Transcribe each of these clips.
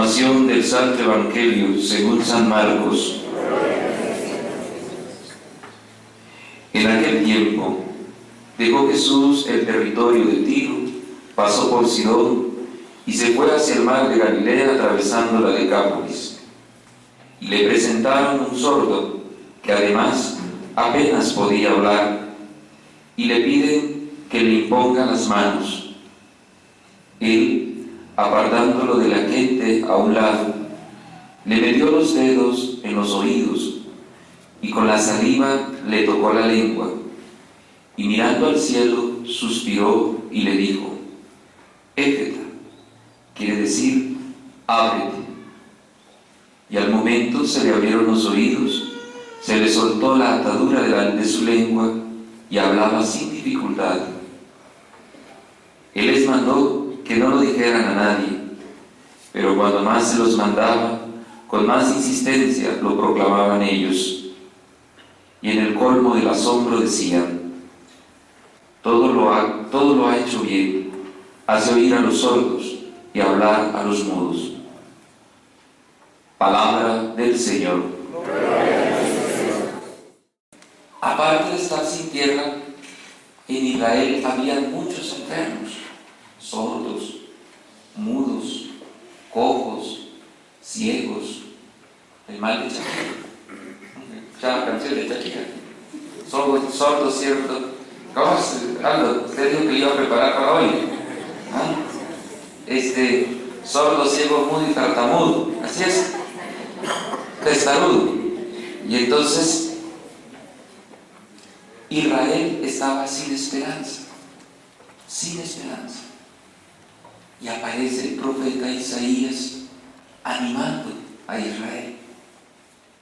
Proclamación del Santo Evangelio según San Marcos. En aquel tiempo dejó Jesús el territorio de Tiro, pasó por Sidón y se fue hacia el mar de Galilea atravesando la Decápolis. Y le presentaron un sordo que además apenas podía hablar y le piden que le imponga las manos. Él, apartándolo de la gente a un lado, le metió los dedos en los oídos y con la saliva le tocó la lengua, y mirando al cielo suspiró y le dijo: Éfeta, quiere decir ábrete. Y al momento se le abrieron los oídos, se le soltó la atadura de su lengua y hablaba sin dificultad. Él les mandó que no lo dijeran a nadie, pero cuando más se los mandaba, con más insistencia lo proclamaban ellos. Y en el colmo del asombro decían: todo lo ha hecho bien, hace oír a los sordos y hablar a los mudos. Palabra del Señor. Aparte de estar sin tierra, en Israel había muchos enfermos, sordos, mudos, cojos, ciegos, el mal de Shakira. Ya la canción de Shakira. Sordo, cierto. Aldo, usted dijo que iba a preparar para hoy. Sordo, ciego, mudo y tartamudo. Así es. Testarudo. Y entonces Israel estaba sin esperanza. Sin esperanza. Y aparece el profeta Isaías animando a Israel.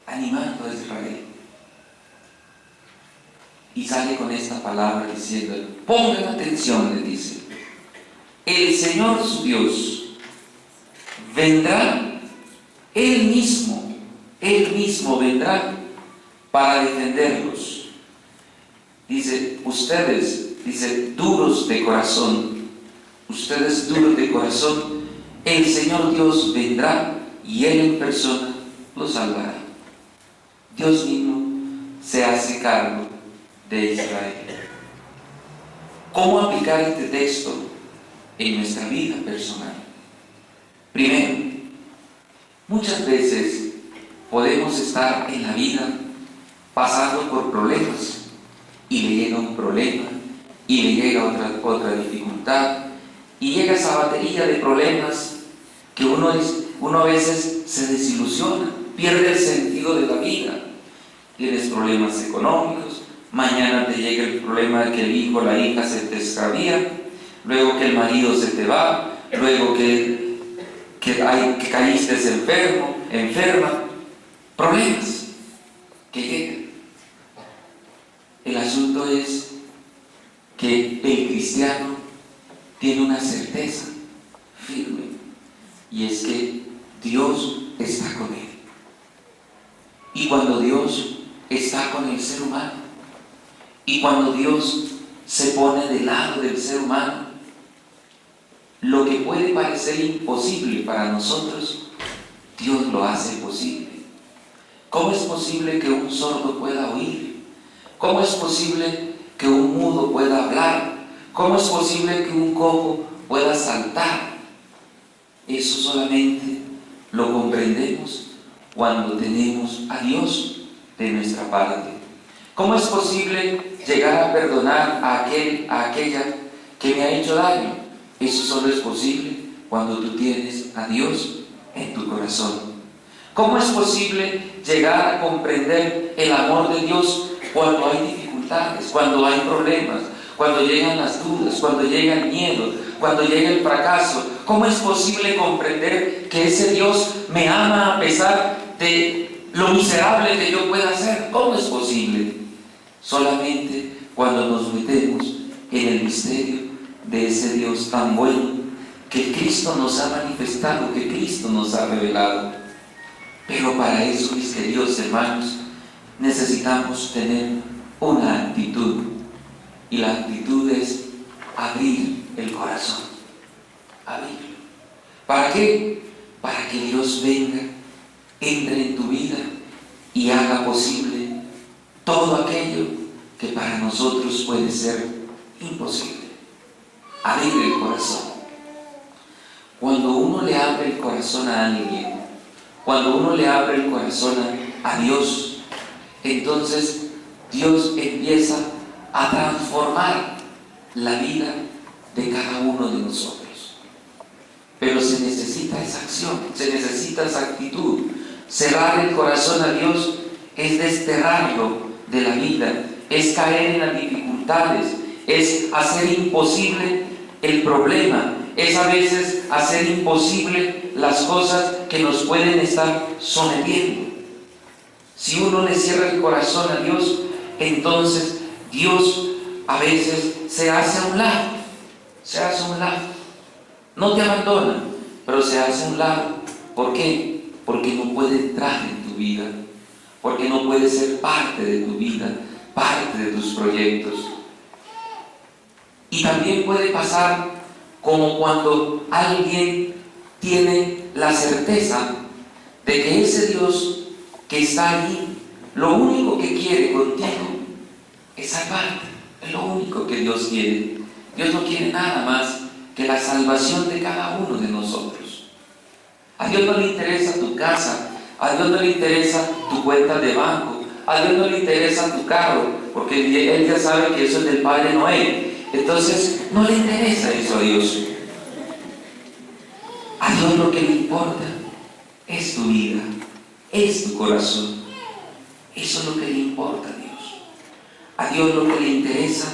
Animando a Israel. Y sale con esta palabra diciendo: pongan atención, le dice, el Señor su Dios vendrá, Él mismo vendrá para defenderlos. Dice, duros de corazón, ustedes duros de corazón, el Señor Dios vendrá y Él en persona los salvará. Dios mismo se hace cargo de Israel. ¿Cómo aplicar este texto en nuestra vida personal? Primero, muchas veces podemos estar en la vida pasando por problemas y le llega un problema y le llega otra dificultad y llega esa batería de problemas que uno a veces se desilusiona, pierde el sentido de la vida. Tienes problemas económicos, mañana te llega el problema de que el hijo o la hija se te extravía, luego que el marido se te va, luego que caíste enferma, problemas que llegan. El asunto es que el cristiano tiene una certeza firme, y es que Dios está con él. Y cuando Dios está con el ser humano, y cuando Dios se pone del lado del ser humano, lo que puede parecer imposible para nosotros, Dios lo hace posible. ¿Cómo es posible que un sordo pueda oír? ¿Cómo es posible que un mudo pueda hablar? ¿Cómo es posible que un cojo pueda saltar? Eso solamente lo comprendemos cuando tenemos a Dios de nuestra parte. ¿Cómo es posible llegar a perdonar a aquella que me ha hecho daño? Eso solo es posible cuando tú tienes a Dios en tu corazón. ¿Cómo es posible llegar a comprender el amor de Dios cuando hay dificultades, cuando hay problemas, cuando llegan las dudas, cuando llega el miedo, cuando llega el fracaso? ¿Cómo es posible comprender que ese Dios me ama a pesar de lo miserable que yo pueda ser? ¿Cómo es posible? Solamente cuando nos metemos en el misterio de ese Dios tan bueno que Cristo nos ha manifestado, que Cristo nos ha revelado. Pero para eso, mis queridos hermanos, necesitamos tener una actitud, y la actitud es abrir el corazón. Abrirlo. ¿Para qué? para que Dios venga, entre en tu vida y haga posible todo aquello que para nosotros puede ser imposible. Abrir el corazón. Cuando uno le abre el corazón a alguien, cuando uno le abre el corazón a Dios, entonces Dios empieza a transformar la vida de cada uno de nosotros. Pero se necesita esa acción, se necesita esa actitud. Cerrar el corazón a Dios es desterrarlo de la vida, es caer en las dificultades, es hacer imposible el problema, es a veces hacer imposible las cosas que nos pueden estar sometiendo. Si uno le cierra el corazón a Dios, entonces Dios a veces se hace a un lado, se hace a un lado. No te abandona, pero se hace a un lado. ¿Por qué? Porque no puede entrar en tu vida, porque no puede ser parte de tu vida, parte de tus proyectos. Y también puede pasar como cuando alguien tiene la certeza de que ese Dios que está allí, lo único que quiere contigo es salvarte. Es lo único que Dios quiere. Dios no quiere nada más que la salvación de cada uno de nosotros. A Dios no le interesa tu casa, a Dios no le interesa tu cuenta de banco, a Dios no le interesa tu carro, porque Él ya sabe que eso es del Padre Noé. Entonces, no le interesa eso a Dios. A Dios lo que le importa es tu vida, es tu corazón. Eso es lo que le importa a Dios. A Dios lo que le interesa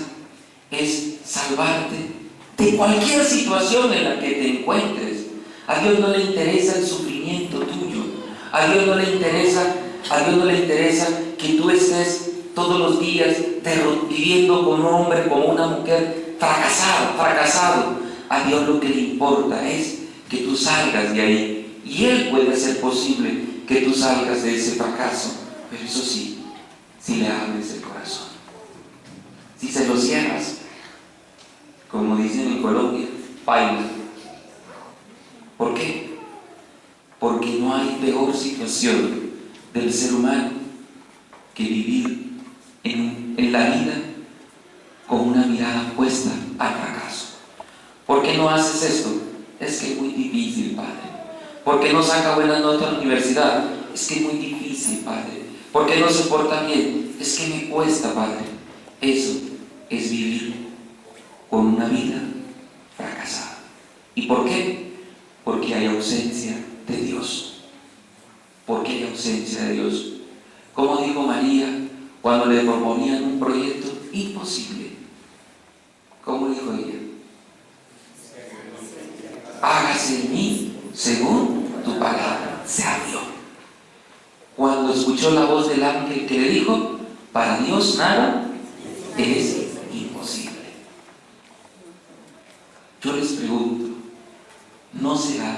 es salvarte de cualquier situación en la que te encuentres. A Dios no le interesa el sufrimiento tuyo. A Dios no le interesa que tú estés todos los días viviendo como un hombre, como una mujer fracasado. A Dios lo que le importa es que tú salgas de ahí. Y Él puede hacer posible que tú salgas de ese fracaso. Pero eso sí, si le abres el corazón. Si se lo cierras, como dicen en Colombia, paila. ¿Por qué? Porque no hay peor situación del ser humano que vivir en la vida con una mirada puesta al fracaso. ¿Por qué no haces esto? Es que es muy difícil, Padre. ¿Por qué no saca buenas notas en la universidad? Es que es muy difícil, Padre. ¿Por qué no se porta bien? Es que me cuesta, Padre. Eso es vivir con una vida fracasada. ¿Y por qué? Porque hay ausencia de Dios. ¿Por qué hay ausencia de Dios? Como dijo María cuando le proponían un proyecto imposible. ¿Cómo dijo ella? Hágase en mí según tu palabra. Se abrió. Cuando escuchó la voz del ángel que le dijo, para Dios nada es imposible. Yo les pregunto, ¿no será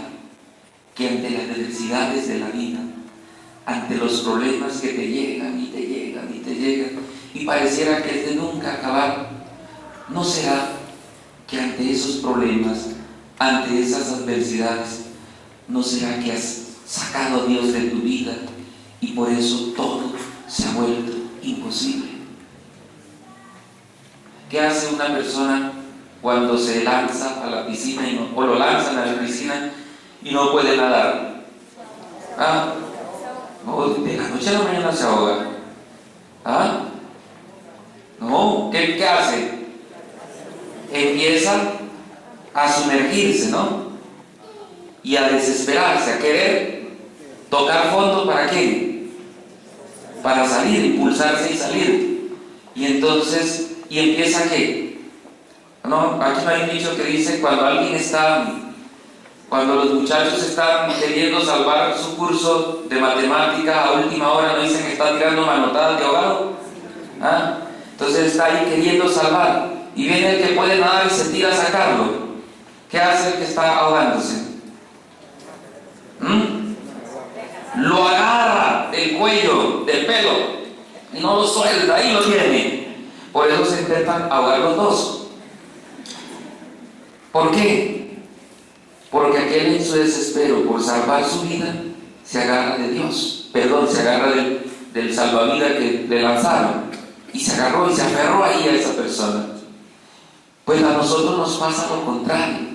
que ante las necesidades de la vida, ante los problemas que te llegan y te llegan y te llegan, y pareciera que es de nunca acabar, ¿no será que ante esos problemas, ante esas adversidades, no será que has sacado a Dios de tu vida y por eso todo se ha vuelto imposible? ¿Qué hace una persona cuando se lanza a la piscina o lo lanzan a la piscina y no puede nadar? No, de la noche a la mañana se ahoga. No, ¿qué hace? Empieza a sumergirse, ¿no? Y a desesperarse, a querer tocar fondo. ¿Para qué? Para salir, impulsarse y salir. Y entonces, ¿y empieza qué? No, aquí no hay un dicho que dice cuando los muchachos están queriendo salvar su curso de matemática a última hora, no dicen que está tirando manotadas de ahogado. Entonces está ahí queriendo salvar y viene el que puede nadar y se tira a sacarlo. ¿Qué hace el que está ahogándose? Lo agarra del cuello, del pelo y no lo suelta, ahí lo tiene. Por eso se intentan ahogar los dos. ¿Por qué? porque aquel en su desespero por salvar su vida se agarra de Dios, se agarra del salvavidas que le lanzaron y se agarró y se aferró ahí a esa persona. Pues a nosotros nos pasa lo contrario.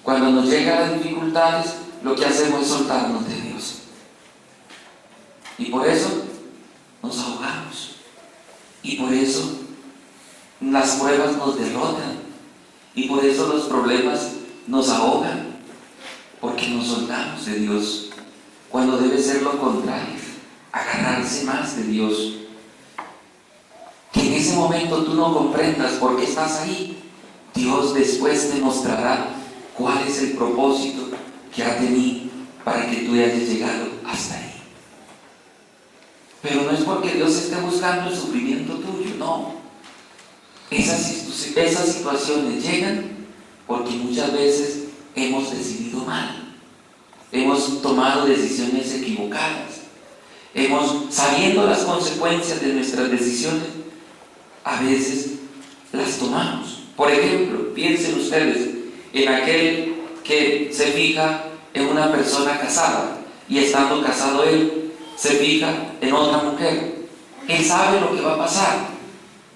Cuando nos llegan las dificultades, lo que hacemos es soltarnos de Dios. Y por eso nos ahogamos. Y por eso las pruebas nos derrotan. Y por eso los problemas nos ahogan. Porque nos soltamos de Dios. Cuando debe ser lo contrario, agarrarse más de Dios. Que en ese momento tú no comprendas por qué estás ahí. Dios después te mostrará cuál es el propósito que ha tenido para que tú hayas llegado hasta ahí. Pero no es porque Dios esté buscando el sufrimiento tuyo, no. Esas situaciones llegan porque muchas veces hemos decidido mal. Hemos tomado decisiones equivocadas. Sabiendo las consecuencias de nuestras decisiones, a veces las tomamos. Por ejemplo, piensen ustedes en aquel que se fija en una persona casada y estando casado él se fija en otra mujer. Él sabe lo que va a pasar,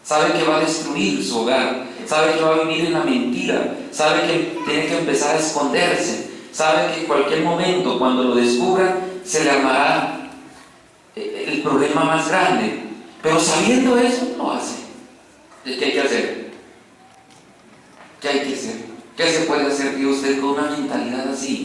sabe que va a destruir su hogar, sabe que va a vivir en la mentira, sabe que tiene que empezar a esconderse, sabe que en cualquier momento cuando lo descubran se le armará el problema más grande, pero sabiendo eso lo hace. ¿Qué hay que hacer? ¿Qué hay que hacer? ¿Qué se puede hacer, Dios, con una mentalidad así?